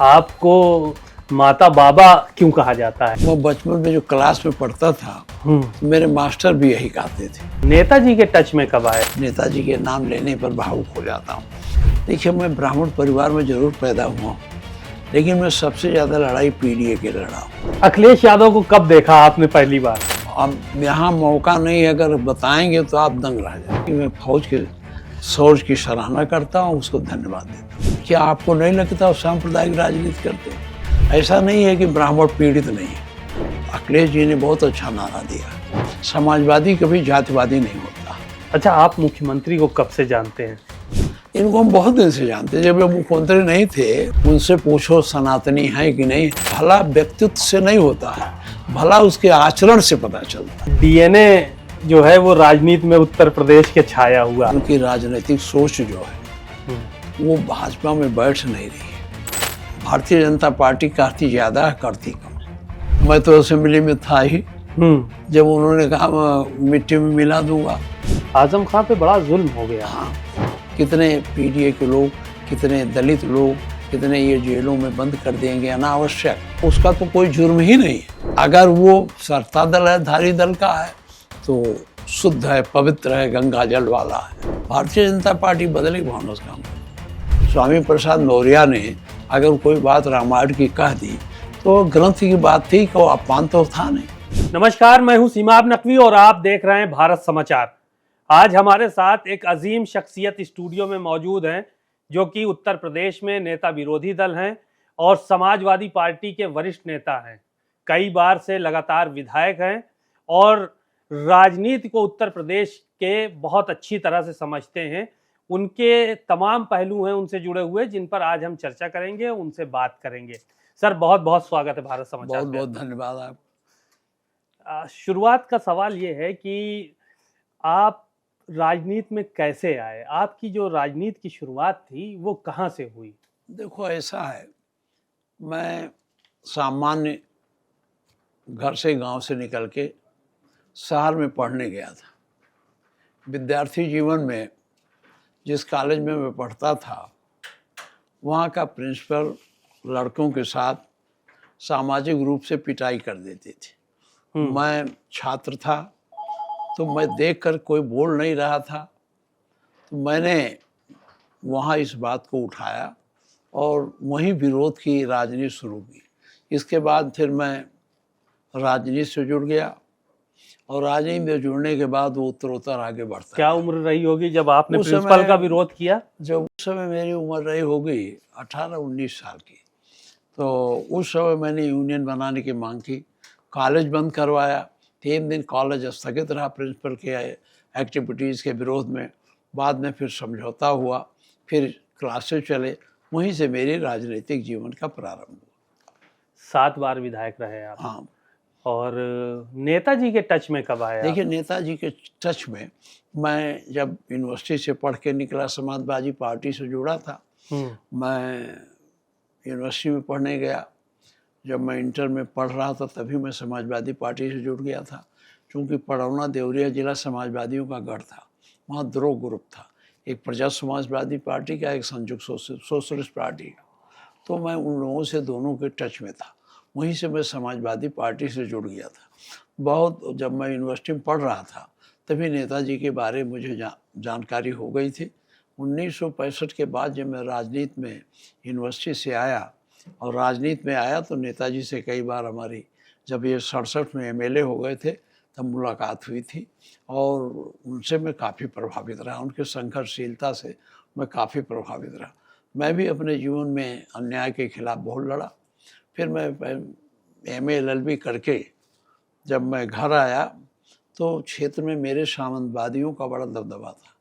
आपको माता बाबा क्यों कहा जाता है? वो बचपन में जो क्लास में पढ़ता था तो मेरे मास्टर भी यही कहते थे। नेताजी के टच में कब आए? नेताजी के नाम लेने पर भावुक हो जाता हूँ। देखिए, मैं ब्राह्मण परिवार में जरूर पैदा हुआ हूँ, लेकिन मैं सबसे ज़्यादा लड़ाई पीडीए की लड़ा हूँ। अखिलेश यादव को कब देखा आपने पहली बार? अब यहाँ मौका नहीं है, अगर बताएंगे तो आप दंग रह जाएंगे। मैं फौज के सोच की सराहना करता हूँ, उसको धन्यवाद देता हूँ। क्या आपको नहीं लगता सांप्रदायिक राजनीति करते हैं? ऐसा नहीं है कि ब्राह्मण पीड़ित नहीं है। अखिलेश जी ने बहुत अच्छा नारा दिया, समाजवादी कभी जातिवादी नहीं होता। अच्छा, आप मुख्यमंत्री को कब से जानते हैं? इनको हम बहुत दिन से जानते हैं। जब ये मुख्यमंत्री नहीं थे, उनसे पूछो सनातनी है कि नहीं। भला व्यक्तित्व से नहीं होता है, भला उसके आचरण से पता चलता है। डीएनए जो है वो राजनीति में उत्तर प्रदेश के छाया हुआ। उनकी राजनीतिक सोच जो है वो भाजपा में बैठ नहीं रही है। भारतीय जनता पार्टी करती ज्यादा है, करती कम। मैं तो असेंबली में था ही जब उन्होंने कहा मैं मिट्टी में मिला दूंगा। आजम खां पे बड़ा जुल्म हो गया। हाँ, कितने पीडीए के लोग, कितने दलित लोग, कितने ये जेलों में बंद कर देंगे अनावश्यक। उसका तो कोई जुर्म ही नहीं है। अगर वो सत्ता दल है, धारी दल का है, तो शुद्ध है, पवित्र है, गंगा जल वाला है। भारतीय जनता पार्टी बदले भानस काम। स्वामी प्रसाद मौर्य ने अगर कोई बात रामायण की कह दी तो ग्रंथ की बात थी, को अपमान तो था नहीं। नमस्कार, मैं हूं सीमाब नकवी और आप देख रहे हैं भारत समाचार। आज हमारे साथ एक अजीम शख्सियत स्टूडियो में मौजूद हैं, जो कि उत्तर प्रदेश में नेता विरोधी दल हैं और समाजवादी पार्टी के वरिष्ठ नेता हैं। कई बार से लगातार विधायक हैं और राजनीति को उत्तर प्रदेश के बहुत अच्छी तरह से समझते हैं। उनके तमाम पहलू हैं उनसे जुड़े हुए, जिन पर आज हम चर्चा करेंगे, उनसे बात करेंगे। सर, बहुत बहुत स्वागत है भारत समाचार बहुत पे। बहुत धन्यवाद आप। शुरुआत का सवाल ये है कि आप राजनीति में कैसे आए? आपकी जो राजनीति की शुरुआत थी वो कहाँ से हुई? देखो, ऐसा है, मैं सामान्य घर से, गांव से निकल के शहर में पढ़ने गया था। विद्यार्थी जीवन में जिस कॉलेज में मैं पढ़ता था, वहाँ का प्रिंसिपल लड़कों के साथ सामाजिक रूप से पिटाई कर देती थी। मैं छात्र था, तो मैं देखकर कोई बोल नहीं रहा था, तो मैंने वहाँ इस बात को उठाया और वहीं विरोध की राजनीति शुरू की। इसके बाद फिर मैं राजनीति से जुड़ गया और राजनीति में जुड़ने के बाद वो उत्तरोत्तर आगे बढ़ता। क्या उम्र रही होगी जब आपने प्रिंसिपल का विरोध किया? जब उस समय मेरी उम्र रही होगी 18-19 साल की, तो उस समय मैंने यूनियन बनाने की मांग की। कॉलेज बंद करवाया, 3 दिन कॉलेज स्थगित रहा प्रिंसिपल के एक्टिविटीज़ के विरोध में। बाद में फिर समझौता हुआ, फिर क्लासेस चले। वहीं से मेरे राजनीतिक जीवन का प्रारंभ हुआ। 7 बार विधायक रहे आप। हाँ। और नेताजी के टच में कब आए? देखिए, नेताजी के टच में मैं जब यूनिवर्सिटी से पढ़ के निकला, समाजवादी पार्टी से जुड़ा था। मैं यूनिवर्सिटी में पढ़ने गया। जब मैं इंटर में पढ़ रहा था तभी मैं समाजवादी पार्टी से जुड़ गया था, क्योंकि पड़ौना देवरिया जिला समाजवादियों का गढ़ था। वहाँ 2 ग्रुप था, एक प्रजा समाजवादी पार्टी का, एक संयुक्त सोशलिस्ट पार्टी का। तो मैं उन लोगों से दोनों के टच में था। वहीं से मैं समाजवादी पार्टी से जुड़ गया था। बहुत जब मैं यूनिवर्सिटी में पढ़ रहा था तभी नेताजी के बारे में मुझे जानकारी हो गई थी। 1965 के बाद जब मैं राजनीति में यूनिवर्सिटी से आया और राजनीति में आया तो नेताजी से कई बार हमारी, जब ये 67 में एमएलए हो गए थे तब मुलाकात हुई थी और उनसे मैं काफ़ी प्रभावित रहा। उनके संघर्षशीलता से मैं काफ़ी प्रभावित रहा। मैं भी अपने जीवन में अन्याय के खिलाफ बहुत लड़ा। फिर मैं MA LLB करके जब मैं घर आया तो क्षेत्र में मेरे सामंतवादियों का बड़ा दबदबा था।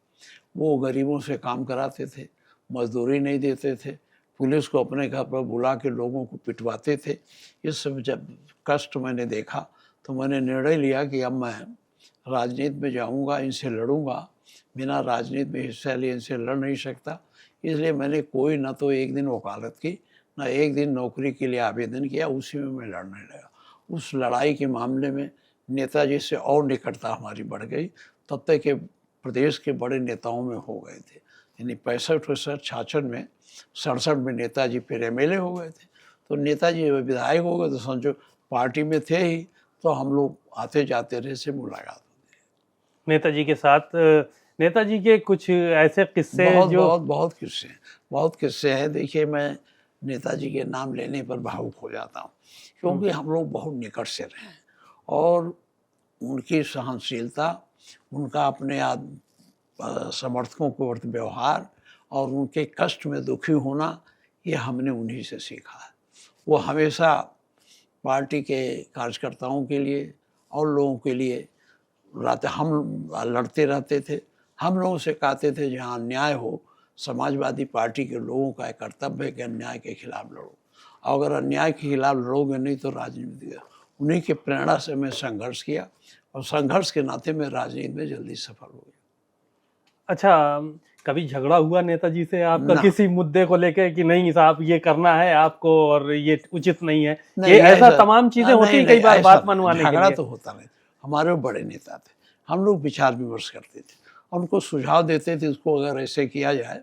वो गरीबों से काम कराते थे, मजदूरी नहीं देते थे, पुलिस को अपने घर पर बुला के लोगों को पिटवाते थे। ये सब जब कष्ट मैंने देखा तो मैंने निर्णय लिया कि अब मैं राजनीति में जाऊंगा, इनसे लड़ूंगा। बिना राजनीति में हिस्सा लिए इनसे लड़ नहीं सकता। इसलिए मैंने कोई न तो एक दिन वकालत की, न एक दिन नौकरी के लिए आवेदन किया। उसी में मैं लड़ने लगा। उस लड़ाई के मामले में नेताजी से और निकटता हमारी बढ़ गई। तब तक के प्रदेश के बड़े नेताओं में हो गए थे। यानी 65-66 में, 67 में नेताजी फिर एमएलए हो गए थे। तो नेताजी विधायक हो गए तो समझो पार्टी में थे ही, तो हम लोग आते जाते रहे, से मुलाकात। नेताजी के साथ नेताजी के कुछ ऐसे किस्से बहुत जो बहुत बहुत किस्से हैं, बहुत किस्से हैं। देखिए, मैं नेताजी के नाम लेने पर भावुक हो जाता हूँ, क्योंकि हम लोग बहुत निकट से रहे हैं, और उनकी सहनशीलता, उनका अपने समर्थकों के प्रति व्यवहार, और उनके कष्ट में दुखी होना, ये हमने उन्हीं से सीखा है। वो हमेशा पार्टी के कार्यकर्ताओं के लिए और लोगों के लिए हम लड़ते रहते थे। हम लोगों से कहते थे जहाँ अन्याय हो, समाजवादी पार्टी के लोगों का एक कर्तव्य है कि अन्याय के खिलाफ लड़ो, और अगर अन्याय के खिलाफ लड़ोगे नहीं तो राजनीति है। उन्हीं के प्रेरणा से मैं संघर्ष किया, और संघर्ष के नाते मैं राजनीति में जल्दी सफल हो गया। अच्छा, कभी झगड़ा हुआ नेताजी से आपका ना। किसी मुद्दे को लेके कि नहीं साहब ये करना है आपको और ये उचित नहीं है? नहीं, ये ऐसा तमाम चीजें होती हैं कई बार बात मनवाने के झगड़ा लिए। तो होता नहीं। हमारे वो बड़े नेता थे, हम लोग विचार विमर्श करते थे और उनको सुझाव देते थे, उसको अगर ऐसे किया जाए।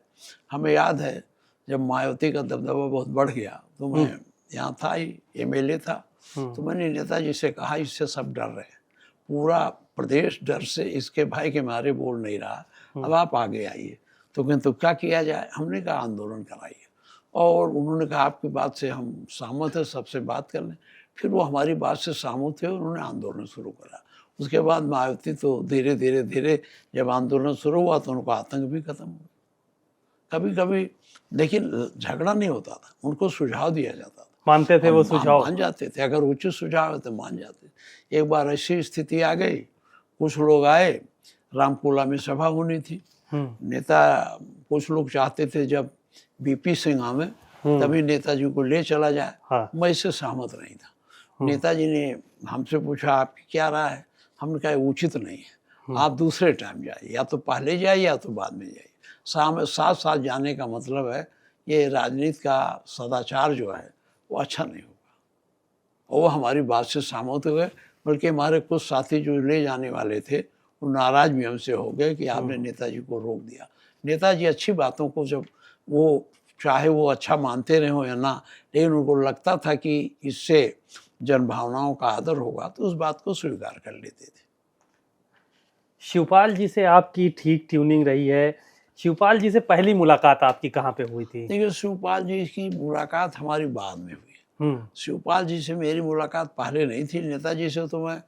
हमें याद है जब मायावती का दबदबा बहुत बढ़ गया, तो मैं यहाँ था ही, एमएलए था, तो मैंने नेताजी से कहा इससे सब डर रहे हैं, पूरा प्रदेश डर से इसके भाई के मारे बोल नहीं रहा, अब आप आगे आइए। तो कहते तो क्या किया जाए? हमने कहा आंदोलन कराइए, और उन्होंने कहा आपकी बात से हम सहमत हैं, सबसे बात कर लें। फिर वो हमारी बात से सहमत हुए, उन्होंने आंदोलन शुरू करा। उसके बाद मायावती तो धीरे धीरे धीरे जब आंदोलन शुरू हुआ तो उनका आतंक भी खत्म हो गया। कभी कभी लेकिन झगड़ा नहीं होता था, उनको सुझाव दिया जाता था, मानते थे वो सुझाव? मान जाते थे, अगर उचित सुझाव है तो मान जाते। एक बार ऐसी स्थिति आ गई, कुछ लोग आए, रामकोला में सभा होनी थी, नेता कुछ लोग चाहते थे जब बीपी सिंह आवे तभी नेताजी को ले चला जाए। हाँ। मैं इससे सहमत नहीं था। नेताजी ने हमसे पूछा आपकी क्या राय है? हमने कहा उचित नहीं है, आप दूसरे टाइम जाइए, या तो पहले जाइए या तो बाद में जाइए। साथ साथ जाने का मतलब है ये राजनीति का सदाचार जो है वो अच्छा नहीं होगा। और वो हमारी बात से सहमत हो गए, बल्कि हमारे कुछ साथी जो ले जाने वाले थे वो नाराज भी हमसे हो गए कि आपने नेताजी को रोक दिया। नेताजी अच्छी बातों को जब वो चाहे वो अच्छा मानते रहे हो या ना, लेकिन उनको लगता था कि इससे जनभावनाओं का आदर होगा, तो उस बात को स्वीकार कर लेते थे। शिवपाल जी से आपकी ठीक ट्यूनिंग रही है। शिवपाल जी से पहली मुलाकात आपकी कहाँ पे हुई थी? देखिए, शिवपाल जी की मुलाकात हमारी बाद में हुई। शिवपाल जी से मेरी मुलाकात पहले नहीं थी। नेताजी से तो मैं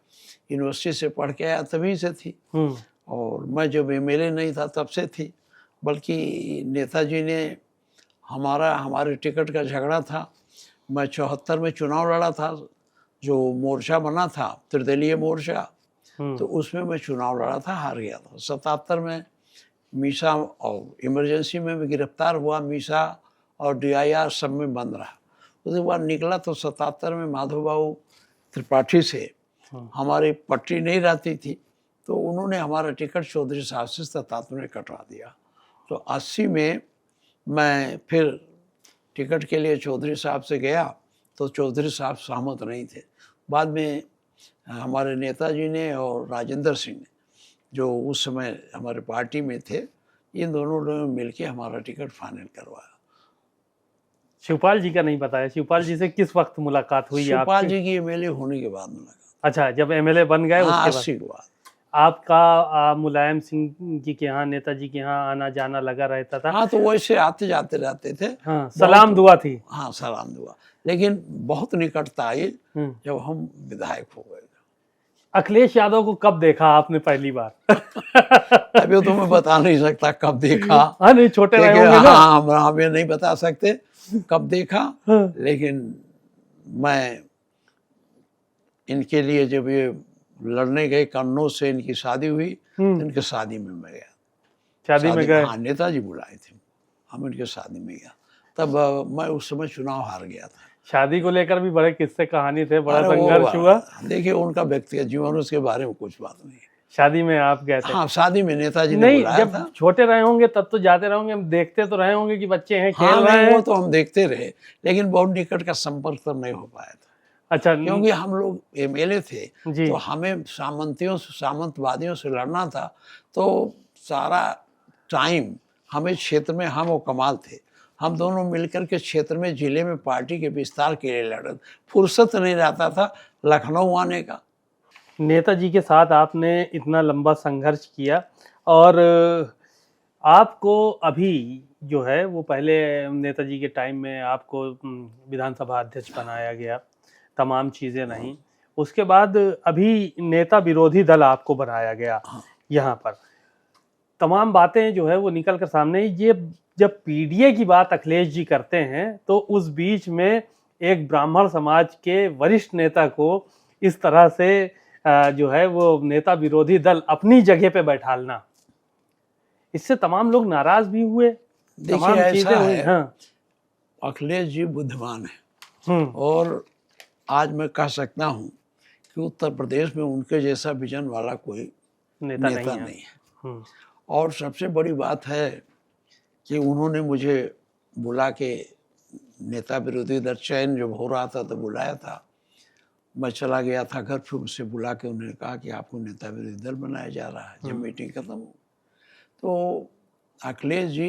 यूनिवर्सिटी से पढ़ के आया तभी से थी, और मैं जब एमएलए नहीं था तब से थी। बल्कि नेताजी ने हमारे टिकट का झगड़ा था। मैं 74 में चुनाव लड़ा था, जो मोर्चा बना था त्रिदलीय मोर्चा, तो उसमें मैं चुनाव लड़ा था, हार गया था। 77 में मीसा और इमरजेंसी में भी गिरफ्तार हुआ, मीसा और DIR सब में बंद रहा। उसके बाद निकला तो 77 में माधव बाबू त्रिपाठी से हमारी पट्टी नहीं रहती थी, तो उन्होंने हमारा टिकट चौधरी साहब से 77 में कटवा दिया। तो 80 में मैं फिर टिकट के लिए चौधरी साहब से गया, तो चौधरी साहब सहमत नहीं थे। बाद में हमारे नेताजी ने और राजेंद्र सिंह ने, जो उस समय हमारे पार्टी में थे, इन दोनों लोगों ने मिलकर हमारा टिकट फाइनल करवाया। शिवपाल जी का नहीं बताया, शिवपाल जी से किस वक्त मुलाकात हुई? शिवपाल जी की एमएलए होने के बाद मुलाकात। अच्छा, जब एमएलए बन गए उसके बाद? 80 के बाद। आपका मुलायम सिंह जी के यहाँ, नेताजी के यहाँ आना जाना लगा रहता था? हाँ, तो वैसे आते जाते रहते थे। हाँ, सलाम दुआ थी। हाँ, सलाम दुआ, लेकिन बहुत निकटता आई जब हम विधायक हो गए। अखिलेश यादव को कब देखा आपने पहली बार? अभी तो मैं बता नहीं सकता कब देखा। हाँ, नहीं, छोटे रहे होंगे ना। हाँ, हम ये नहीं बता सकते कब देखा, लेकिन मैं इनके लिए जब ये लड़ने गए कन्नौज से, इनकी शादी हुई, तो इनके शादी में मैं गया। शादी में गए? हाँ, नेताजी बुलाए थे, हम इनके शादी में गया। तब मैं उस समय चुनाव हार गया था। शादी को लेकर भी बड़े किस्से कहानी थे, बड़ा संघर्ष हुआ। देखिए, उनका व्यक्तिगत जीवन, उसके बारे में कुछ बात नहीं। शादी में आप गए थे? हाँ, शादी में नेताजी ने बुलाया जब था। छोटे रहे होंगे तब तो जाते रहे होंगे, हम देखते तो रहे होंगे कि बच्चे हैं, खेल रहे हैं। वो तो हम देखते रहे, लेकिन बहुत निकट का संपर्क तब नहीं हो पाया था। अच्छा, क्योंकि हम लोग एमएलए थे, जी। तो हमें सामंतवादियों से लड़ना था, तो सारा टाइम हमें क्षेत्र में हम और कमाल थे, हम दोनों मिलकर के क्षेत्र में जिले में पार्टी के विस्तार के लिए लड़े। फुर्सत नहीं रहता था लखनऊ आने का। नेताजी के साथ आपने इतना लंबा संघर्ष किया और आपको अभी जो है वो पहले नेताजी के टाइम में आपको विधानसभा अध्यक्ष बनाया गया, तमाम चीज़ें नहीं, उसके बाद अभी नेता विरोधी दल आपको बनाया गया। यहाँ पर तमाम बातें जो है वो निकल कर सामने। ये जब पीडीए की बात अखिलेश जी करते हैं तो उस बीच में एक ब्राह्मण समाज के वरिष्ठ नेता को इस तरह से जो है वो नेता विरोधी दल अपनी जगह पे बैठालना, इससे तमाम लोग नाराज भी हुए, तमाम चीजें हुई। हाँ, अखिलेश जी बुद्धिमान है और आज मैं कह सकता हूँ कि उत्तर प्रदेश में उनके जैसा विजन वाला कोई नेता नहीं है। और सबसे बड़ी बात है कि उन्होंने मुझे बुला के नेता विरोधी दल चयन जब हो रहा था तो बुलाया था, मैं चला गया था घर, फिर उनसे बुला के उन्होंने कहा कि आपको नेता विरोधी दल बनाया जा रहा है। जब मीटिंग खत्म हो तो अखिलेश जी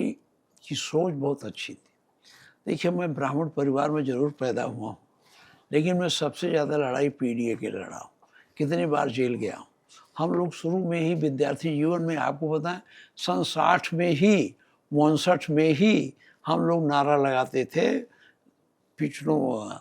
की सोच बहुत अच्छी थी। देखिए, मैं ब्राह्मण परिवार में जरूर पैदा हुआ हूँ, लेकिन मैं सबसे ज़्यादा लड़ाई पीडीए के लड़ा हूँ, कितनी बार जेल गया हूँ। हम लोग शुरू में ही विद्यार्थी जीवन में, आपको बताएं, सन 60 में ही 59 में ही हम लोग नारा लगाते थे, पिछड़ों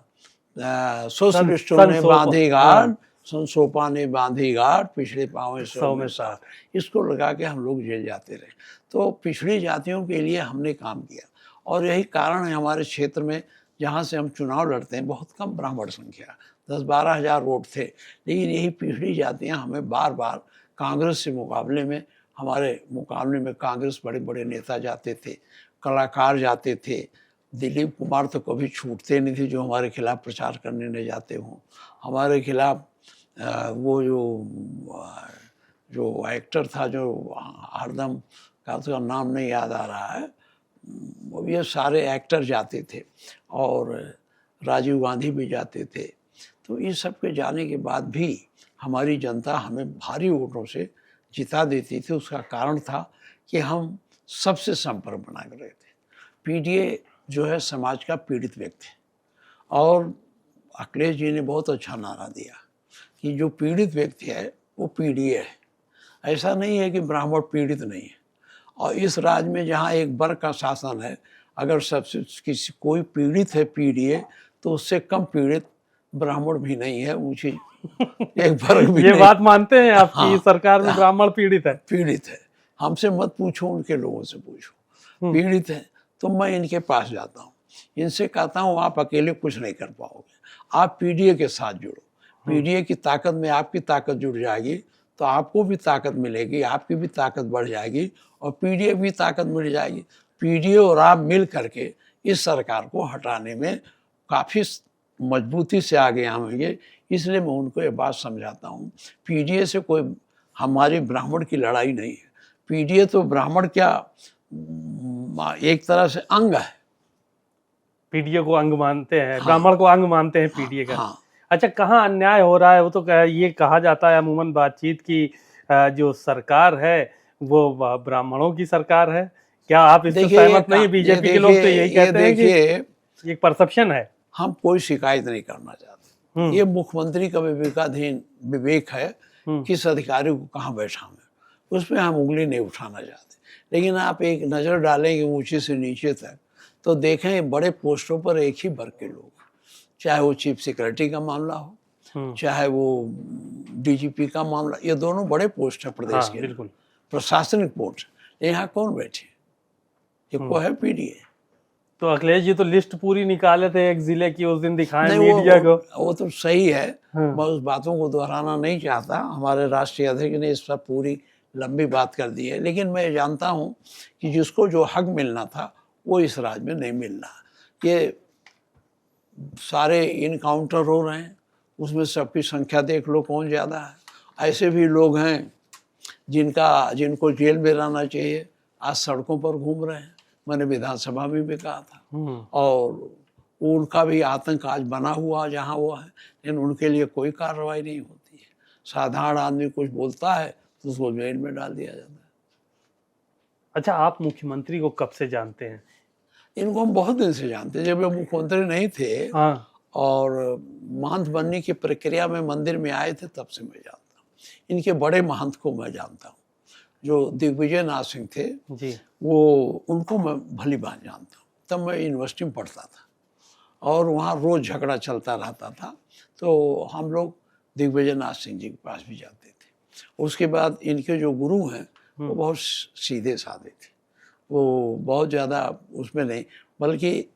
सोशलिस्टों ने बांधी गांठ, संसोपा ने बांधी गांठ, पिछड़े पाँव 100 में 60, इसको लगा के हम लोग जेल जाते रहे। तो पिछड़ी जातियों के लिए हमने काम किया और यही कारण है हमारे क्षेत्र में जहाँ से हम चुनाव लड़ते हैं बहुत कम ब्राह्मण संख्या, 10-12 हज़ार वोट थे, लेकिन यही पिछड़ी जातियाँ हमें बार बार कांग्रेस से मुकाबले में, हमारे मुकाबले में कांग्रेस बड़े बड़े नेता जाते थे, कलाकार जाते थे। दिलीप कुमार तो कभी छूटते नहीं थे जो हमारे खिलाफ प्रचार करने न जाते हों। हमारे खिलाफ वो जो एक्टर था जो हरदम का उसका नाम नहीं याद आ रहा है, वो ये सारे एक्टर जाते थे और राजीव गांधी भी जाते थे। तो ये सब के जाने के बाद भी हमारी जनता हमें भारी वोटों से जिता देती थी। उसका कारण था कि हम सबसे संपर्क बना कर रहे थे। पीडीए जो है समाज का पीड़ित व्यक्ति है और अखिलेश जी ने बहुत अच्छा नारा दिया कि जो पीड़ित व्यक्ति है वो पीडीए है। ऐसा नहीं है कि ब्राह्मण पीड़ित नहीं है। और इस राज्य में जहाँ एक वर्ग का शासन है, अगर सबसे किसी कोई पीड़ित है पीडीए, तो उससे कम पीड़ित ब्राह्मण भी नहीं है, ऊंची एक वर्ग भी ये नहीं। बात मानते हैं आपकी? हाँ, सरकार में ब्राह्मण पीड़ित है? पीड़ित है। हमसे मत पूछो, उनके लोगों से पूछो। पीड़ित है तो मैं इनके पास जाता हूँ, इनसे कहता हूँ आप अकेले कुछ नहीं कर पाओगे, आप पीडीए के साथ जुड़ो। पीडीए की ताकत में आपकी ताकत जुड़ जाएगी तो आपको भी ताकत मिलेगी, आपकी भी ताकत बढ़ जाएगी और पीडीए भी ताकत मिल जाएगी। पीडीए और आप मिल करके इस सरकार को हटाने में काफ़ी मजबूती से आगे आएंगे। इसलिए मैं उनको ये बात समझाता हूँ, पीडीए से कोई हमारी ब्राह्मण की लड़ाई नहीं है। पीडीए तो ब्राह्मण क्या एक तरह से अंग है। पीडीए को अंग मानते हैं, ब्राह्मण को अंग मानते हैं पीडीए का। हाँ। अच्छा, कहाँ अन्याय हो रहा है? वो तो ये कहा जाता है अमूमन बातचीत की जो सरकार है वो ब्राह्मणों की सरकार है। क्या आप इससे सहमत नहीं? बीजेपी के लोग तो यही कहते हैं कि एक परसेप्शन है। हम कोई शिकायत नहीं करना चाहते, ये मुख्यमंत्री का विवेकाधीन विवेक है, किस अधिकारी को कहाँ बैठाना, उसमें हम उंगली नहीं उठाना चाहते। लेकिन आप एक नज़र डालेंगे ऊंचे से नीचे तक तो देखें बड़े पोस्टों पर एक ही वर्ग के लोग, चाहे वो चीफ सेक्रेटरी का मामला हो, चाहे वो डीजीपी का मामला, ये दोनों बड़े पोस्ट है प्रदेश के, बिल्कुल प्रशासनिक पोस्ट। यहाँ कौन बैठे? ये को है पीडीए। तो अखिलेश जी तो लिस्ट पूरी निकाले थे एक जिले की, उस दिन दिखाए मीडिया को। वो तो सही है, मैं उस बातों को दोहराना नहीं चाहता, हमारे राष्ट्रीय अध्यक्ष ने इस पर पूरी लंबी बात कर दी है। लेकिन मैं जानता हूँ कि जिसको जो हक मिलना था वो इस राज्य में नहीं मिल रहा। ये सारे इनकाउंटर हो रहे हैं, उसमें सबकी संख्या देख लो कौन ज़्यादा है। ऐसे भी लोग हैं जिनको जेल में रहना चाहिए, आज सड़कों पर घूम रहे हैं। मैंने विधानसभा में भी कहा था और उनका भी आतंक आज बना हुआ जहाँ वो है, लेकिन उनके लिए कोई कार्रवाई नहीं होती है। साधारण आदमी कुछ बोलता है तो उसको जेल में डाल दिया जाता है। अच्छा, आप मुख्यमंत्री को कब से जानते हैं? इनको हम बहुत दिन से जानते हैं, जब ये मुख्यमंत्री नहीं थे हाँ। और महंत बनने की प्रक्रिया में मंदिर में आए थे, तब से मैं जानता हूँ। इनके बड़े महंत को मैं जानता हूँ, जो दिग्विजय नाथ सिंह थे, जी। वो उनको मैं भली बात जानता हूँ। तब मैं यूनिवर्सिटी में पढ़ता था और वहाँ रोज़ झगड़ा चलता रहता था, तो हम लोग दिग्विजय नाथ सिंह जी के पास भी जाते थे। उसके बाद इनके जो गुरु हैं वो बहुत सीधे साधे थे, वो बहुत ज़्यादा उसमें नहीं, बल्कि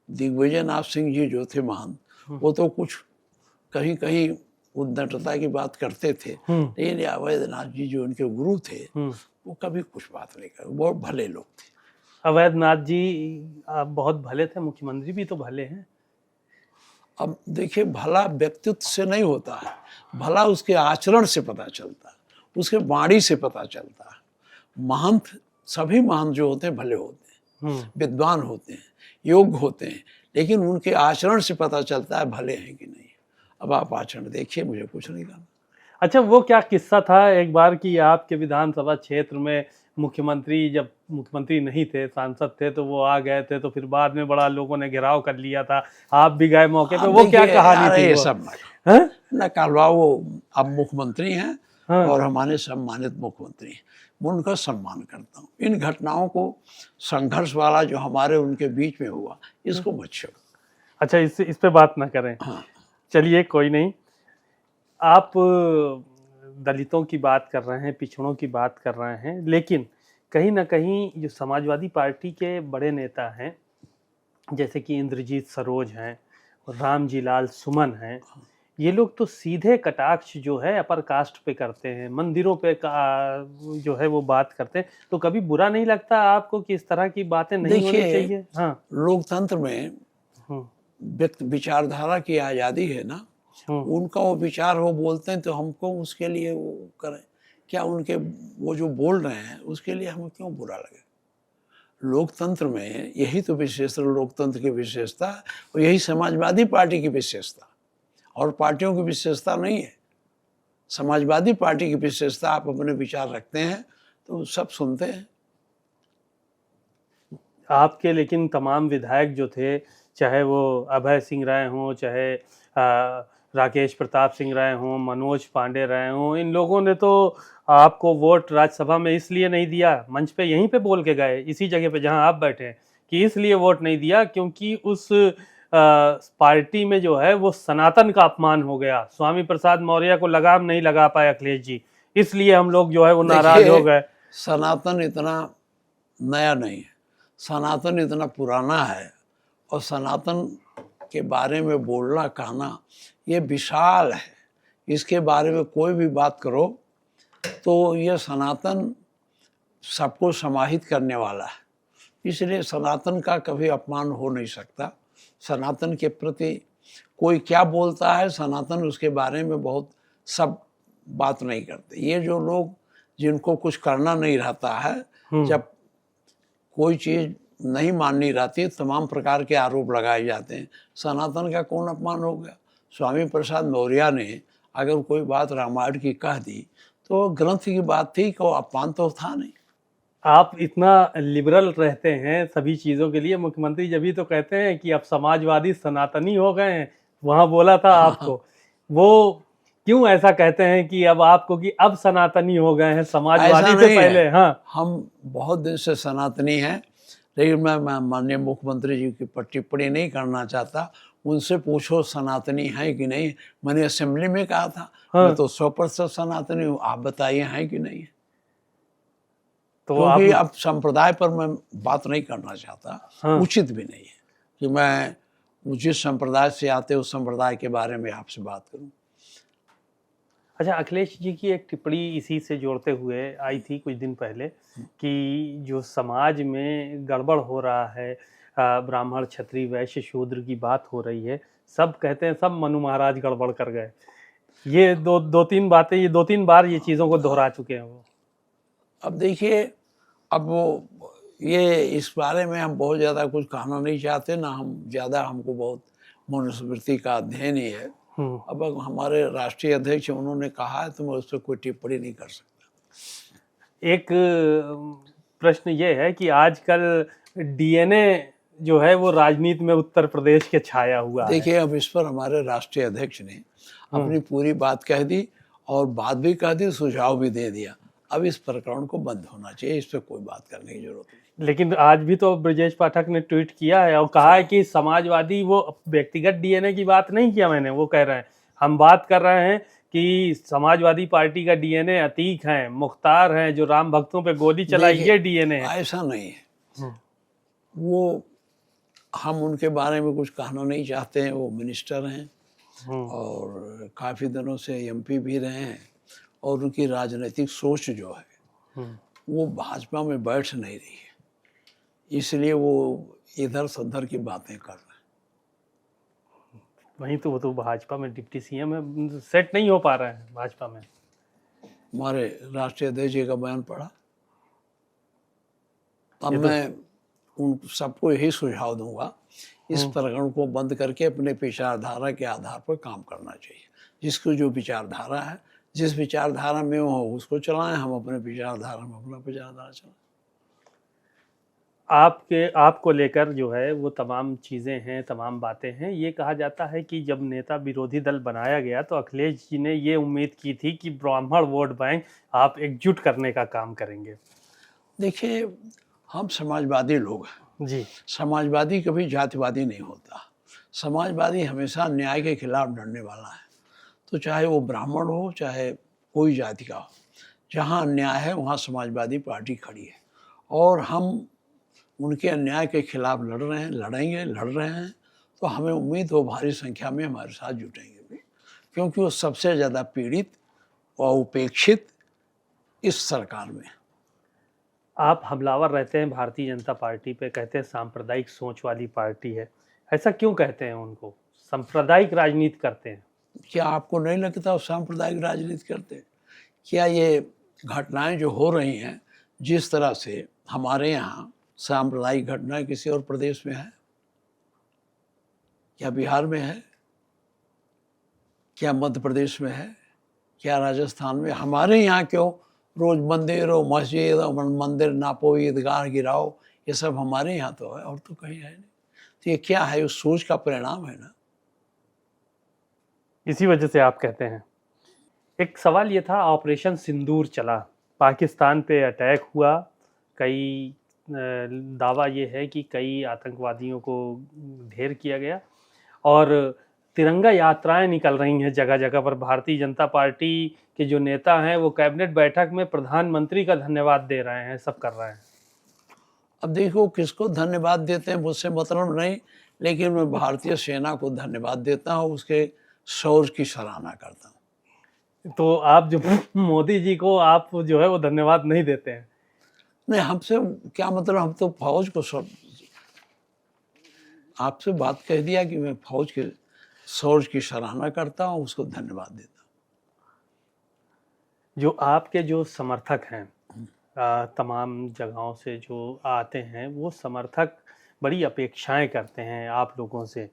दिग्विजय नाथ सिंह जी जो थे महंत, वो तो कुछ कहीं कहीं उद्दंडता की बात करते थे, लेकिन अवैधनाथ जी जो उनके गुरु थे, वो कभी कुछ बात नहीं कर, बहुत भले लोग थे। अवैधनाथ जी बहुत भले थे, मुख्यमंत्री भी तो भले हैं। अब देखिए, भला व्यक्तित्व से नहीं होता है, भला उसके आचरण से पता चलता है, उसके वाणी से पता चलता है। महंत, सभी महंत जो होते हैं भले होते हैं, विद्वान होते हैं, योग्य होते हैं, लेकिन उनके आचरण से पता चलता है भले हैं कि नहीं। अब आप आचरण देखिए, मुझे कुछ नहीं कहना। अच्छा, वो क्या किस्सा था एक बार कि आपके विधानसभा क्षेत्र में मुख्यमंत्री, जब मुख्यमंत्री नहीं थे, सांसद थे, तो वो आ गए थे, तो फिर बाद में बड़ा लोगों ने घेराव कर लिया था, आप भी गए मौके पे, वो क्या देखिए, कहानी अरे थी ये वो? सब हैं? न कहलवा, वो अब मुख्यमंत्री हैं हाँ। और हमारे सम्मानित मुख्यमंत्री हैं, मैं उनका सम्मान करता हूँ। इन घटनाओं को, संघर्ष वाला जो हमारे उनके बीच में हुआ, इसको मत छेड़ो। अच्छा, इस पे बात ना करें। हाँ, चलिए, कोई नहीं। आप दलितों की बात कर रहे हैं, पिछड़ों की बात कर रहे हैं, लेकिन कहीं ना कहीं जो समाजवादी पार्टी के बड़े नेता हैं, जैसे कि इंद्रजीत सरोज हैं और रामजी लाल सुमन हैं, ये लोग तो सीधे कटाक्ष जो है अपर कास्ट पे करते हैं, मंदिरों पे जो है वो बात करते हैं। तो कभी बुरा नहीं लगता आपको कि इस तरह की बातें नहीं होनी देखिए, चाहिए? हाँ। लोकतंत्र में हम्म। व्यक्ति विचारधारा की आज़ादी है ना, हम्म। उनका वो विचार वो बोलते हैं, तो हमको उसके लिए वो करें क्या? उनके वो जो बोल रहे हैं उसके लिए हमें क्यों बुरा लगे? लोकतंत्र में यही तो विशेषता, लोकतंत्र की विशेषता और यही समाजवादी पार्टी की विशेषता, और पार्टियों की विशेषता नहीं है। समाजवादी पार्टी की विशेषता, आप अपने विचार रखते हैं तो सब सुनते हैं। आपके लेकिन तमाम विधायक जो थे, चाहे वो अभय सिंह राय हों, चाहे राकेश प्रताप सिंह राय हों, मनोज पांडे राय हों, इन लोगों ने तो आपको वोट राज्यसभा में इसलिए नहीं दिया, मंच पे यहीं पे बोल के गए, इसी जगह पे जहां आप बैठे हैं, कि इसलिए वोट नहीं दिया क्योंकि उस पार्टी में जो है वो सनातन का अपमान हो गया, स्वामी प्रसाद मौर्य को लगाम नहीं लगा पाए अखिलेश जी, इसलिए हम लोग जो है वो नाराज हो गए। सनातन इतना नया नहीं है, सनातन इतना पुराना है, और सनातन के बारे में बोलना कहना ये विशाल है। इसके बारे में कोई भी बात करो तो ये सनातन सबको समाहित करने वाला है, इसलिए सनातन का कभी अपमान हो नहीं सकता। सनातन के प्रति कोई क्या बोलता है, सनातन उसके बारे में बहुत सब बात नहीं करते। ये जो लोग, जिनको कुछ करना नहीं रहता है, जब कोई चीज़ नहीं माननी रहती, तमाम प्रकार के आरोप लगाए जाते हैं। सनातन का कौन अपमान हो गया? स्वामी प्रसाद मौर्य ने अगर कोई बात रामायण की कह दी तो ग्रंथ की बात थी, को अपमान तो था नहीं। आप इतना लिबरल रहते हैं सभी चीज़ों के लिए, मुख्यमंत्री जब भी तो कहते हैं कि अब समाजवादी सनातनी हो गए हैं, वहाँ बोला था आपको, वो क्यों ऐसा कहते हैं कि अब आपको कि अब सनातनी हो गए हैं समाजवादी ऐसा से नहीं पहले? है, हाँ। हम बहुत दिन से सनातनी हैं, लेकिन मैं माननीय मुख्यमंत्री जी की पर टिप्पणी नहीं करना चाहता। उनसे पूछो सनातनी हैं कि नहीं। मैंने असेंबली में कहा था, हाँ। मैं तो 100% सनातनी हूँ, आप बताइए हैं कि नहीं है। तो क्योंकि आप, अब संप्रदाय पर मैं बात नहीं करना चाहता, हाँ। उचित भी नहीं है कि मैं जिस संप्रदाय से आते उस संप्रदाय के बारे में आपसे बात करूं। अच्छा, अखिलेश जी की एक टिप्पणी इसी से जोड़ते हुए आई थी कुछ दिन पहले कि जो समाज में गड़बड़ हो रहा है, ब्राह्मण क्षत्रिय वैश्य शूद्र की बात हो रही है, सब कहते हैं सब मनु महाराज गड़बड़ कर गए। ये दो तीन बातें, ये 2-3 बार ये चीज़ों को दोहरा चुके हैं वो। अब देखिए, अब वो ये इस बारे में हम बहुत ज़्यादा कुछ कहना नहीं चाहते ना, हम ज़्यादा, हमको बहुत मनुस्मृति का अध्ययन ही है। अब हमारे राष्ट्रीय अध्यक्ष उन्होंने कहा है तो मैं उस पर कोई टिप्पणी नहीं कर सकता। एक प्रश्न ये है कि आजकल डीएनए जो है वो राजनीति में उत्तर प्रदेश के छाया हुआ है। देखिए, अब इस पर हमारे राष्ट्रीय अध्यक्ष ने अपनी पूरी बात कह दी और बात भी कह दी, सुझाव भी दे दिया। अब इस प्रकरण को बंद होना चाहिए, इस पर कोई बात करने की जरूरत नहीं। लेकिन आज भी तो ब्रजेश पाठक ने ट्वीट किया है और कहा है कि समाजवादी, वो व्यक्तिगत डीएनए की बात नहीं किया मैंने, वो कह रहे हैं हम बात कर रहे हैं कि समाजवादी पार्टी का डीएनए अतीक है, मुख्तार हैं जो राम भक्तों पे गोली चलाई, ये डीएनए है। ऐसा नहीं है, वो हम उनके बारे में कुछ कहना नहीं चाहते हैं। वो मिनिस्टर हैं और काफ़ी दिनों से एमपी भी रहे हैं और उनकी राजनीतिक सोच जो है वो भाजपा में बैठ नहीं रही है, इसलिए वो इधर से उधर की बातें कर रहे हैं। वहीं तो वो तो भाजपा में डिप्टी सीएम है, सेट नहीं हो पा रहा है भाजपा में। हमारे राष्ट्रीय अध्यक्ष जी का बयान पढ़ा। अब मैं उन सबको यही सुझाव दूंगा, इस प्रकरण को बंद करके अपने विचारधारा के आधार पर काम करना चाहिए। जिसको जो विचारधारा है, जिस विचारधारा में हो उसको चलाएं, हम अपने विचारधारा में अपना विचारधारा चलाएं। आपको लेकर जो है वो तमाम चीज़ें हैं, तमाम बातें हैं। ये कहा जाता है कि जब नेता विरोधी दल बनाया गया तो अखिलेश जी ने ये उम्मीद की थी कि ब्राह्मण वोट बैंक आप एकजुट करने का काम करेंगे। देखिए, हम समाजवादी लोग हैं जी। समाजवादी कभी जातिवादी नहीं होता। समाजवादी हमेशा न्याय के खिलाफ लड़ने वाला है, तो चाहे वो ब्राह्मण हो चाहे कोई जाति का हो, जहाँ अन्याय है वहाँ समाजवादी पार्टी खड़ी है और हम उनके अन्याय के खिलाफ लड़ रहे हैं, लड़ रहे हैं। तो हमें उम्मीद हो भारी संख्या में हमारे साथ जुटेंगे भी, क्योंकि वो सबसे ज़्यादा पीड़ित और उपेक्षित इस सरकार में। आप हमलावर रहते हैं भारतीय जनता पार्टी पे, कहते हैं सांप्रदायिक सोच वाली पार्टी है। ऐसा क्यों कहते हैं उनको? सांप्रदायिक राजनीति करते हैं। क्या आपको नहीं लगता वो सांप्रदायिक राजनीति करते? क्या ये घटनाएं जो हो रही हैं, जिस तरह से हमारे यहाँ सांप्रदायिक घटनाएं किसी और प्रदेश में है? क्या बिहार में है? क्या मध्य प्रदेश में है? क्या राजस्थान में? हमारे यहाँ क्यों रोज मंदिर और मस्जिद और मंदिर नापो, ईदगाह गिराओ, ये सब हमारे यहाँ तो है और तो कहीं है नहीं। तो ये क्या है? उस सोच का परिणाम है ना। इसी वजह से आप कहते हैं। एक सवाल ये था, ऑपरेशन सिंदूर चला, पाकिस्तान पे अटैक हुआ, कई दावा ये है कि कई आतंकवादियों को ढेर किया गया और तिरंगा यात्राएं निकल रही हैं जगह जगह पर। भारतीय जनता पार्टी के जो नेता हैं वो कैबिनेट बैठक में प्रधानमंत्री का धन्यवाद दे रहे हैं, सब कर रहे हैं। अब देखो किसको धन्यवाद देते हैं मुझसे मतलब नहीं, लेकिन मैं भारतीय सेना को धन्यवाद देता हूँ, उसके शौर्य की सराहना करता हूँ। तो आप जो मोदी जी को आप जो है वो धन्यवाद नहीं देते हैं? नहीं, हमसे क्या मतलब, हम तो फौज को सब आपसे बात कह दिया कि मैं फौज के शौर्य की सराहना करता हूँ, उसको धन्यवाद देता हूँ। जो आपके जो समर्थक हैं तमाम जगहों से जो आते हैं, वो समर्थक बड़ी अपेक्षाएं करते हैं आप लोगों से।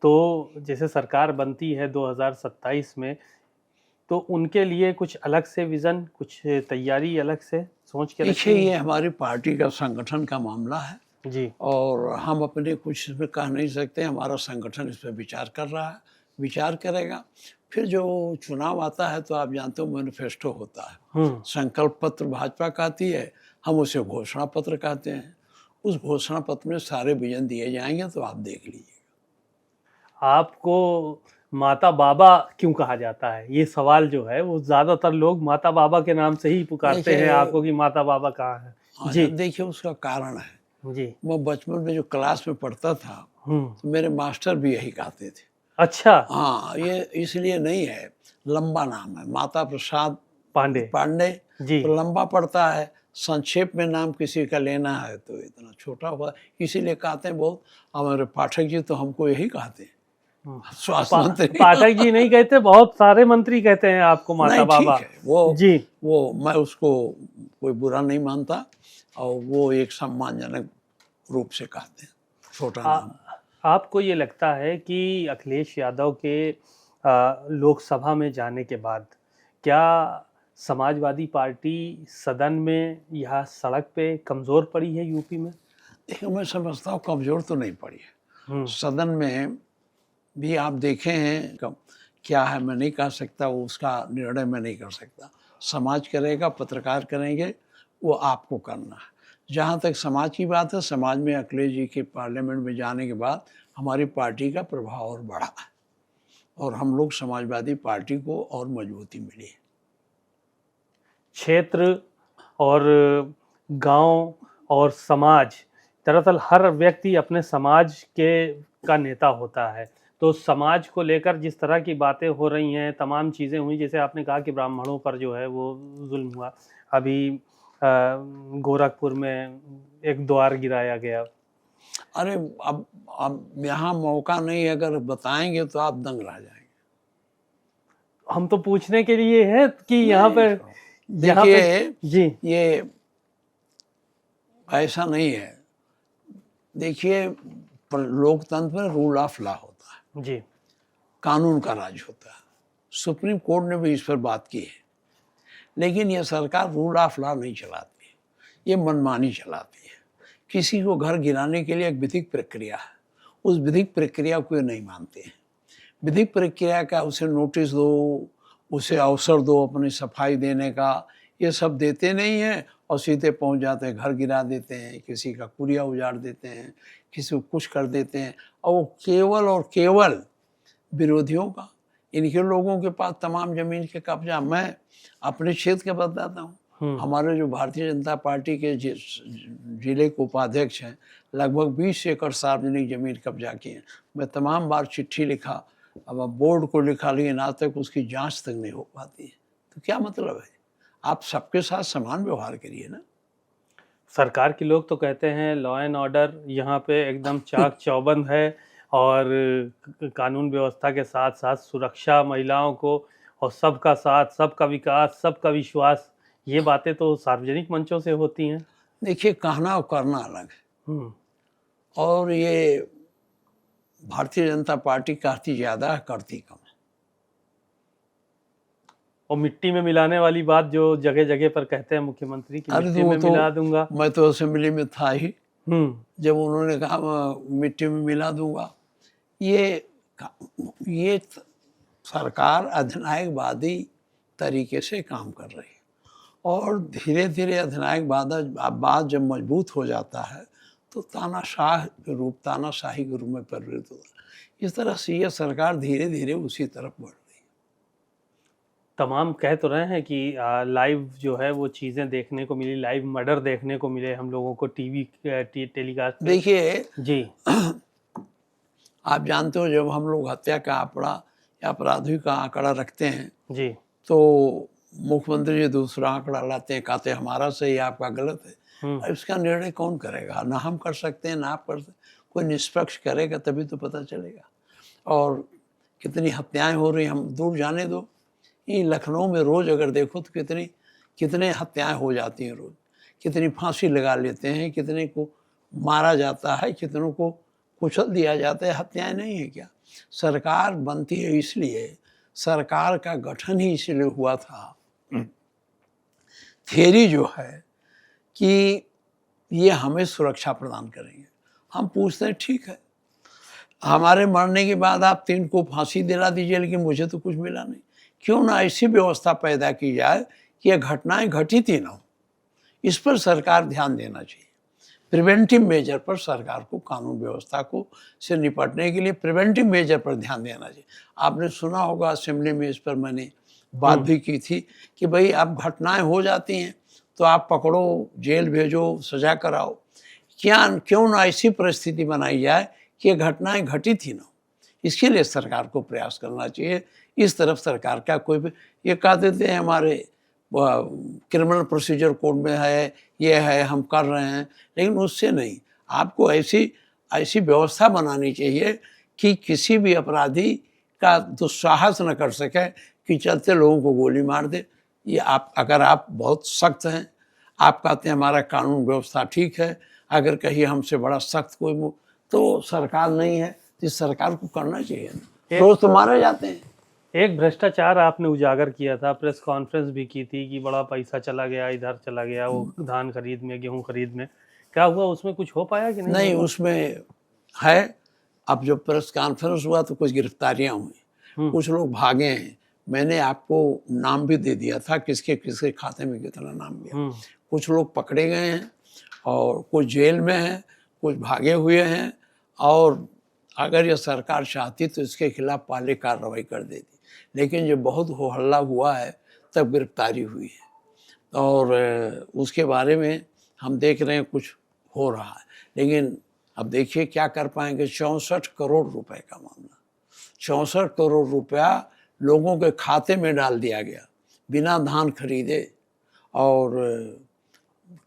तो जैसे सरकार बनती है 2027 में, तो उनके लिए कुछ अलग से विज़न, कुछ तैयारी अलग से सोच के देखिए, रखी है? ये हमारी पार्टी का संगठन का मामला है जी। और हम अपने कुछ इसमें कह नहीं सकते। हमारा संगठन इस पर विचार कर रहा है, विचार करेगा। फिर जो चुनाव आता है तो आप जानते हो मैनिफेस्टो होता है, संकल्प पत्र भाजपा कहती है, हम उसे घोषणा पत्र कहते हैं। उस घोषणा पत्र में सारे विजन दिए जाएंगे, तो आप देख लीजिएगा। आपको माता बाबा क्यों कहा जाता है? ये सवाल जो है वो ज़्यादातर लोग माता बाबा के नाम से ही पुकारते हैं आपको कि माता बाबा कहाँ हैं। जी। देखिए, उसका कारण है, जी। मैं बचपन में जो क्लास में पढ़ता था तो मेरे मास्टर भी यही कहते थे। अच्छा। हाँ, ये इसलिए नहीं है, लंबा नाम है, माता प्रसाद पांडे। जी। तो लंबा पड़ता है, संक्षेप में नाम किसी का लेना है तो इतना छोटा हुआ, इसीलिए कहते हैं बहुत। हमारे पाठक जी तो हमको यही कहते हैं, स्वास्थ्य मंत्री। पाठक जी नहीं कहते, बहुत सारे मंत्री कहते हैं आपको माता बाबा। ठीक है, वो जी, वो मैं उसको कोई बुरा नहीं मानता और वो एक सम्मानजनक रूप से कहते हैं, छोटा नाम। आपको ये लगता है कि अखिलेश यादव के लोकसभा में जाने के बाद क्या समाजवादी पार्टी सदन में या सड़क पे कमजोर पड़ी है यूपी में? देखिए, मैं समझता हूँ कमजोर तो नहीं पड़ी है। हम्म। सदन में भी आप देखे हैं क्या है, मैं नहीं कह सकता, वो उसका निर्णय मैं नहीं कर सकता। समाज करेगा, पत्रकार करेंगे, वो आपको करना है। जहाँ तक समाज की बात है, समाज में अखिलेश जी के पार्लियामेंट में जाने के बाद हमारी पार्टी का प्रभाव और बढ़ा है और हम लोग समाजवादी पार्टी को और मजबूती मिली है। क्षेत्र और गांव और समाज, दरअसल हर व्यक्ति अपने समाज के का नेता होता है। तो समाज को लेकर जिस तरह की बातें हो रही हैं, तमाम चीज़ें हुई, जैसे आपने कहा कि ब्राह्मणों पर जो है वो जुल्म हुआ, अभी गोरखपुर में एक द्वार गिराया गया। अरे अब यहाँ मौका नहीं, अगर बताएंगे तो आप दंग रह जाएंगे। हम तो पूछने के लिए है कि यहाँ पे देखिए, जी ये ऐसा नहीं है। देखिए, लोकतंत्र में रूल ऑफ लॉ होता है, जी, कानून का राज होता है। सुप्रीम कोर्ट ने भी इस पर बात की है, लेकिन ये सरकार रूल ऑफ लॉ नहीं चलाती है, ये मनमानी चलाती है। किसी को घर गिराने के लिए एक विधिक प्रक्रिया है, उस विधिक प्रक्रिया को ये नहीं मानते हैं। विधिक प्रक्रिया का उसे नोटिस दो, उसे अवसर दो अपनी सफाई देने का, ये सब देते नहीं हैं और सीधे पहुंच जाते हैं, घर गिरा देते हैं, किसी का कुरिया उजाड़ देते हैं, किसी को कुछ कर देते हैं। और वो केवल और केवल विरोधियों का, इनके लोगों के पास तमाम जमीन के कब्जा। मैं अपने क्षेत्र के बताता हूँ, हमारे जो भारतीय जनता पार्टी के जिले के उपाध्यक्ष हैं, लगभग 20 एकड़ सार्वजनिक जमीन कब्जा की है। मैं तमाम बार चिट्ठी लिखा, अब बोर्ड को लिखा, लेकिन आज तक उसकी जांच तक नहीं हो पाती है। तो क्या मतलब है? आप सबके साथ समान व्यवहार करिए ना। सरकार के लोग तो कहते हैं लॉ एंड ऑर्डर यहाँ पे एकदम चाक चौबंद है और कानून व्यवस्था के साथ साथ सुरक्षा महिलाओं को और सबका साथ, सबका विकास, सबका विश्वास, ये बातें तो सार्वजनिक मंचों से होती हैं। देखिए, कहना और करना अलग है। और ये भारतीय जनता पार्टी कहती ज़्यादा है, करती कम है। और मिट्टी में मिलाने वाली बात जो जगह जगह पर कहते हैं मुख्यमंत्री की, मिट्टी में मिला दूंगा। मैं तो असेंबली में था ही जब उन्होंने कहा मिट्टी में मिला दूंगा। ये सरकार अधिनायकवादी तरीके से काम कर रही है और धीरे धीरे अधिनायकवाद जब मजबूत हो जाता है तो तानाशाही के रूप में परिवर्तित होता है। इस तरह से यह सरकार धीरे धीरे उसी तरफ बढ़ रही है। तमाम कह तो रहे हैं कि लाइव जो है वो चीज़ें देखने को मिली, लाइव मर्डर देखने को मिले हम लोगों को टीवी टेलीकास्ट। देखिए जी, आप जानते हो, जब हम लोग हत्या का आंकड़ा या अपराधी का आंकड़ा रखते हैं जी, तो मुख्यमंत्री जी दूसरा आंकड़ा लाते हैं, कहते हैं हमारा सही आपका गलत है। और इसका निर्णय कौन करेगा? ना हम कर सकते हैं ना आप कर सकते। कोई निष्पक्ष करेगा तभी तो पता चलेगा। और कितनी हत्याएं हो रही, हम दूर जाने दो, ये लखनऊ में रोज़ अगर देखो तो कितने हत्याएं हो जाती हैं रोज़। कितनी फांसी लगा लेते हैं, कितने को मारा जाता है, कितनों को कुचल दिया जाता है। हत्याएं नहीं है क्या? सरकार बनती है इसलिए, सरकार का गठन ही इसलिए हुआ था। थियरी जो है कि ये हमें सुरक्षा प्रदान करेंगे। हम पूछते हैं ठीक है, हमारे मरने के बाद आप 3 को फांसी दिला दीजिए, लेकिन मुझे तो कुछ मिला नहीं। क्यों ना ऐसी व्यवस्था पैदा की जाए कि ये घटनाएं घटित ही ना हो। इस पर सरकार ध्यान देना चाहिए। प्रिवेंटिव मेजर पर सरकार को, कानून व्यवस्था को से निपटने के लिए प्रिवेंटिव मेजर पर ध्यान देना चाहिए। आपने सुना होगा असेंबली में, इस पर मैंने बात भी की थी कि भाई अब घटनाएं हो जाती हैं तो आप पकड़ो, जेल भेजो, सजा कराओ। क्यों ना ऐसी परिस्थिति बनाई जाए कि ये घटनाएं घटित ही ना हो। इसके लिए सरकार को प्रयास करना चाहिए। इस तरफ सरकार का कोई भी, ये कह देते हैं हमारे क्रिमिनल प्रोसीजर कोड में है, ये है, हम कर रहे हैं, लेकिन उससे नहीं। आपको ऐसी व्यवस्था बनानी चाहिए कि किसी भी अपराधी का दुस्साहस न कर सके कि चलते लोगों को गोली मार दे। ये अगर आप बहुत सख्त हैं, आप कहते हैं हमारा कानून व्यवस्था ठीक है, अगर कहीं हमसे बड़ा सख्त कोई तो सरकार नहीं है, तो इस सरकार को करना चाहिए। रोज तो मारे जाते हैं। एक भ्रष्टाचार आपने उजागर किया था, प्रेस कॉन्फ्रेंस भी की थी कि बड़ा पैसा चला गया, इधर चला गया, वो धान खरीद में, गेहूं खरीद में। क्या हुआ उसमें, कुछ हो पाया कि नहीं नहीं, हो उसमें है। अब जब प्रेस कॉन्फ्रेंस हुआ तो कुछ गिरफ्तारियां हुई, पाया? कुछ लोग भागे हैं। मैंने आपको नाम भी दे दिया था किसके किसके खाते में कितना नाम गया। हम्म। कुछ लोग पकड़े गए हैं और कुछ जेल में हैं, कुछ भागे हुए हैं। और अगर यह सरकार चाहती तो इसके खिलाफ पहले कार्रवाई कर देती, लेकिन जब बहुत हो हल्ला हुआ है तब गिरफ्तारी हुई है। और उसके बारे में हम देख रहे हैं कुछ हो रहा है, लेकिन अब देखिए क्या कर पाएंगे। 64 करोड़ रुपए का मामला, 64 करोड़ रुपया लोगों के खाते में डाल दिया गया बिना धान खरीदे, और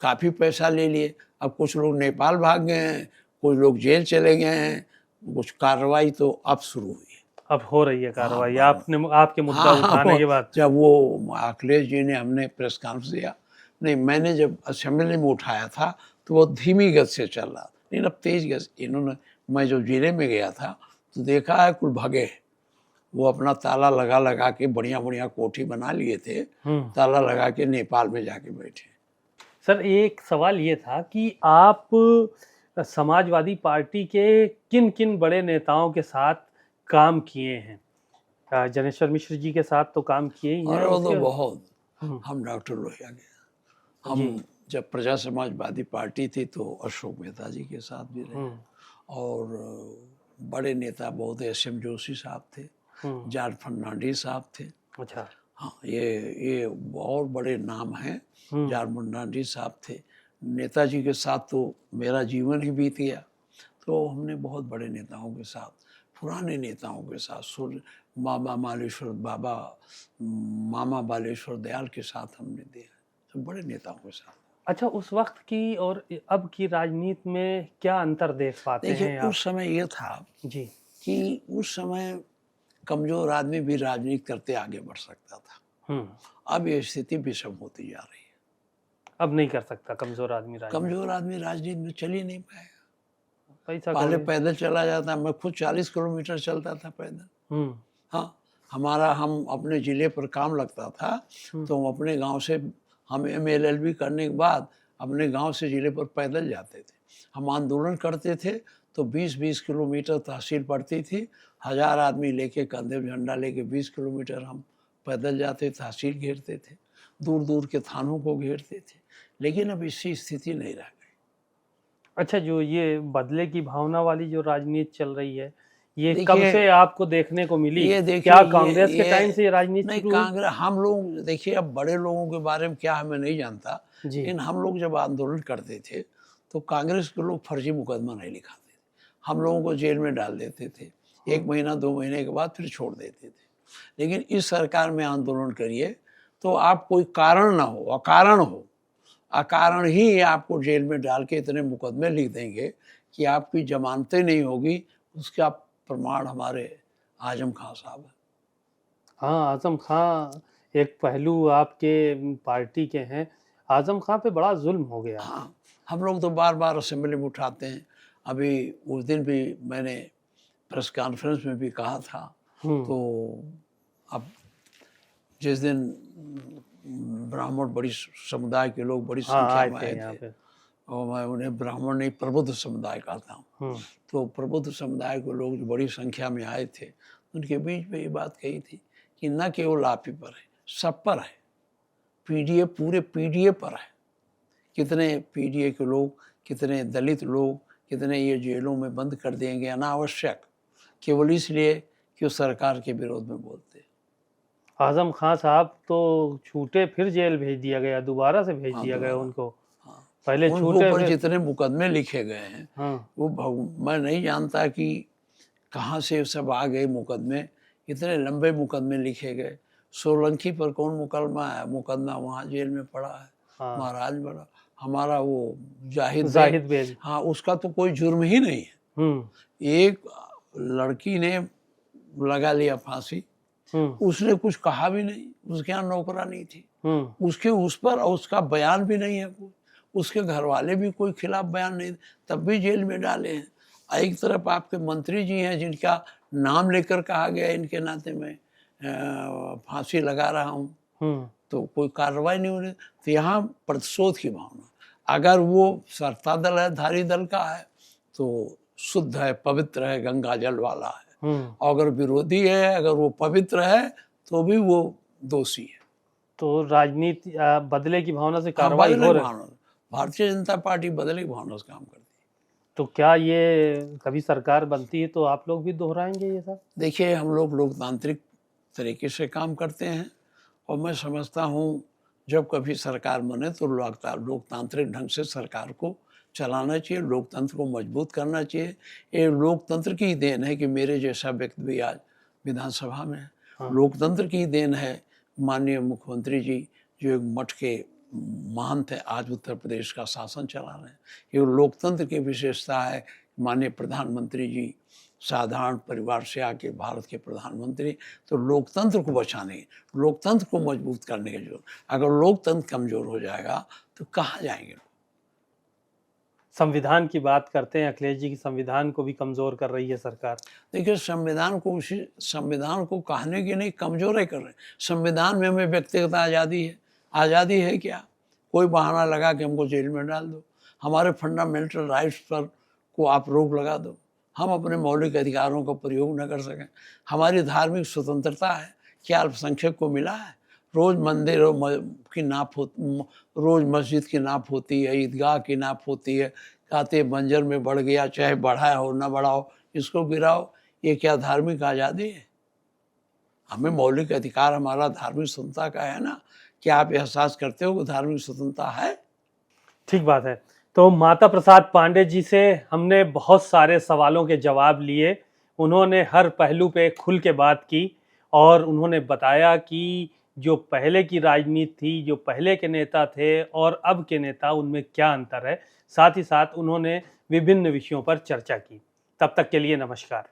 काफ़ी पैसा ले लिए। अब कुछ लोग नेपाल भाग गए हैं, कुछ लोग जेल चले गए हैं, कुछ कार्रवाई तो अब शुरू हुई है। अब हो रही है कार्रवाई, हाँ, आपके मुद्दा उठाने के बाद? जब वो अखिलेश जी ने हमने प्रेस कॉन्फ्रेंस दिया, नहीं मैंने जब असेंबली में उठाया था तो वो धीमी गति से चल रहा था, लेकिन अब तेज गति। इन्होंने, मैं जो जिले में गया था तो देखा है कुल भगे, वो अपना ताला लगा लगा के बढ़िया बढ़िया कोठी बना लिए थे, ताला लगा के नेपाल में जाके बैठे। सर, एक सवाल ये था कि आप समाजवादी पार्टी के किन किन बड़े नेताओं के साथ काम किए हैं? जनेश्वर मिश्र जी के साथ तो काम किए ही हैं। और वो तो उसके बहुत, हम डॉक्टर लोहिया के, हम जब प्रजा समाजवादी पार्टी थी तो अशोक मेहता जी के साथ भी रहे। और बड़े नेता बहुत, एस.एम. जोशी साहब थे, जॉर्ज फर्नांडिस साहब थे। अच्छा। हाँ, ये बहुत बड़े नाम हैं। जॉर्ज फर्नांडिस साहब थे। नेताजी के साथ तो मेरा जीवन ही बीत गया। तो हमने बहुत बड़े नेताओं के साथ, पुराने नेताओं के साथ, मामा बालेश्वर दयाल के साथ हमने दिया, तो बड़े नेताओं के साथ। अच्छा, उस वक्त की और अब की राजनीति में क्या अंतर देख पाते हैं देखिए, आप? उस समय ये था जी। कि उस समय कमजोर आदमी भी राजनीति करते आगे बढ़ सकता था। अब ये स्थिति विषम होती जा रही है। अब नहीं कर सकता कमजोर आदमी राजनीति? कमजोर आदमी राजनीति में चल ही नहीं पाएगा। पैसा पहले कौड़ी। पैदल चला जाता, मैं खुद 40 किलोमीटर चलता था पैदल। हाँ, हम अपने ज़िले पर काम लगता था तो हम अपने गांव से, हम MA-LLB करने के बाद अपने गांव से ज़िले पर पैदल जाते थे। हम आंदोलन करते थे तो 20-20 किलोमीटर तहसील पड़ती थी, 1000 आदमी लेके, कंधे में झंडा लेके 20 किलोमीटर हम पैदल जाते, तहसील घेरते थे, दूर दूर के थानों को घेरते थे। लेकिन अब इसकी स्थिति नहीं रह गई। अच्छा, जो ये बदले की भावना वाली जो राजनीति चल रही है, ये कब से आपको देखने को मिली? ये देखिए, क्या कांग्रेस के टाइम से ये राजनीति नहीं, शुरू हुई? कांग्रेस, हम लोग देखिए, अब बड़े लोगों के बारे में क्या हमें नहीं जानता, लेकिन हम लोग जब आंदोलन करते थे तो कांग्रेस के लोग फर्जी मुकदमा नहीं लिखाते थे, हम लोगों को जेल में डाल देते थे। 1 महीना 2 महीने के बाद फिर छोड़ देते थे। लेकिन इस सरकार में आंदोलन करिए तो आप कोई कारण ना हो, अकारण ही आपको जेल में डाल के इतने मुकदमे लिख देंगे कि आपकी जमानतें नहीं होगी। उसका प्रमाण हमारे आजम खां साहब है। हाँ, आजम खां एक पहलू आपके पार्टी के हैं। आजम खां पे बड़ा जुल्म हो गया। हाँ, हम लोग तो बार बार असेंबली में उठाते हैं। अभी उस दिन भी मैंने प्रेस कॉन्फ्रेंस में भी कहा था। तो अब जिस दिन ब्राह्मण बड़ी समुदाय के लोग बड़ी संख्या में आए थे, और मैं उन्हें ब्राह्मण नहीं, प्रबुद्ध समुदाय कहता हूँ। तो प्रबुद्ध समुदाय के लोग जो बड़ी संख्या में आए थे, उनके बीच में ये बात कही थी कि न केवल आप ही पर है, सब पर है, पीडीए, पूरे पीडीए पर है। कितने पीडीए के लोग, कितने दलित लोग, कितने ये जेलों में बंद कर देंगे अनावश्यक, केवल इसलिए कि वो सरकार के विरोध में बोलते। आजम खां साहब तो छूटे, फिर जेल भेज दिया गया, दोबारा से भेज दिया गया उनको। पहले छूटे, ऊपर जितने मुकदमे लिखे गए हैं, वो मैं नहीं जानता कि कहाँ से सब आ गए मुकदमे। इतने लंबे मुकदमे लिखे गए। सोलंकी पर कौन मुकदमा वहाँ जेल में पड़ा है, महाराज बड़ा हमारा वो जाहिद बेग। हाँ, उसका तो कोई जुर्म ही नहीं है। एक लड़की ने लगा लिया फांसी, उसने कुछ कहा भी नहीं, उसके यहाँ नौकरानी थी, उसके उस पर और उसका बयान भी नहीं है कोई, उसके घर वाले भी कोई खिलाफ बयान नहीं, तब भी जेल में डाले हैं। एक तरफ आपके मंत्री जी हैं जिनका नाम लेकर कहा गया इनके नाते में फांसी लगा रहा हूँ तो कोई कार्रवाई नहीं हो रही। तो यहाँ प्रतिशोध की भावना, अगर वो सत्तादल है, धारी दल का है तो शुद्ध है, पवित्र है, गंगा जल वाला है। और अगर विरोधी है, अगर वो पवित्र है तो भी वो दोषी है। तो राजनीति बदले की भावना से हाँ, कार्रवाई बदले हो की रही है। भावना, भारतीय जनता पार्टी बदले की भावना से काम करती है। तो क्या ये कभी सरकार बनती है तो आप लोग भी दोहराएंगे ये सब? देखिए, हम लोग लोकतांत्रिक तरीके से काम करते हैं और मैं समझता हूँ जब कभी सरकार बने तो लोकतांत्रिक ढंग से सरकार को चलाना चाहिए, लोकतंत्र को मजबूत करना चाहिए। ये लोकतंत्र की देन है कि मेरे जैसा व्यक्ति भी आज विधानसभा में है। लोकतंत्र की देन है माननीय मुख्यमंत्री जी जो एक मठ के महंत है, आज उत्तर प्रदेश का शासन चला रहे हैं। ये लोकतंत्र की विशेषता है। माननीय प्रधानमंत्री जी साधारण परिवार से आके भारत के प्रधानमंत्री, तो लोकतंत्र को बचाने, लोकतंत्र को मजबूत करने की जरूरत। अगर लोकतंत्र कमजोर हो जाएगा तो कहाँ जाएंगे लोग? संविधान की बात करते हैं, अखिलेश जी की संविधान को भी कमजोर कर रही है सरकार। देखिए, संविधान को कहने की नहीं, कमजोर ही कर रहे हैं। संविधान में हमें व्यक्तिगत आज़ादी है। आज़ादी है क्या? कोई बहाना लगा कि हमको जेल में डाल दो, हमारे फंडामेंटल राइट्स पर को आप रोक लगा दो, हम अपने मौलिक अधिकारों का प्रयोग न कर सकें। हमारी धार्मिक स्वतंत्रता है, क्या अल्पसंख्यक को मिला है? रोज़ मंदिरों की नाप रोज़ मस्जिद की नाप होती है, ईदगाह की नाप होती है। कहते बंजर में बढ़ गया, चाहे बढ़ा हो न बढ़ाओ, इसको गिराओ। ये क्या धार्मिक आज़ादी है? हमें मौलिक अधिकार हमारा धार्मिक स्वतंत्रता का है ना। क्या आप एहसास करते हो कि धार्मिक स्वतंत्रता है? ठीक बात है। तो माता प्रसाद पांडे जी से हमने बहुत सारे सवालों के जवाब लिए। उन्होंने हर पहलू पे खुल के बात की और उन्होंने बताया कि जो पहले की राजनीति थी, जो पहले के नेता थे और अब के नेता, उनमें क्या अंतर है। साथ ही साथ उन्होंने विभिन्न विषयों पर चर्चा की। तब तक के लिए नमस्कार।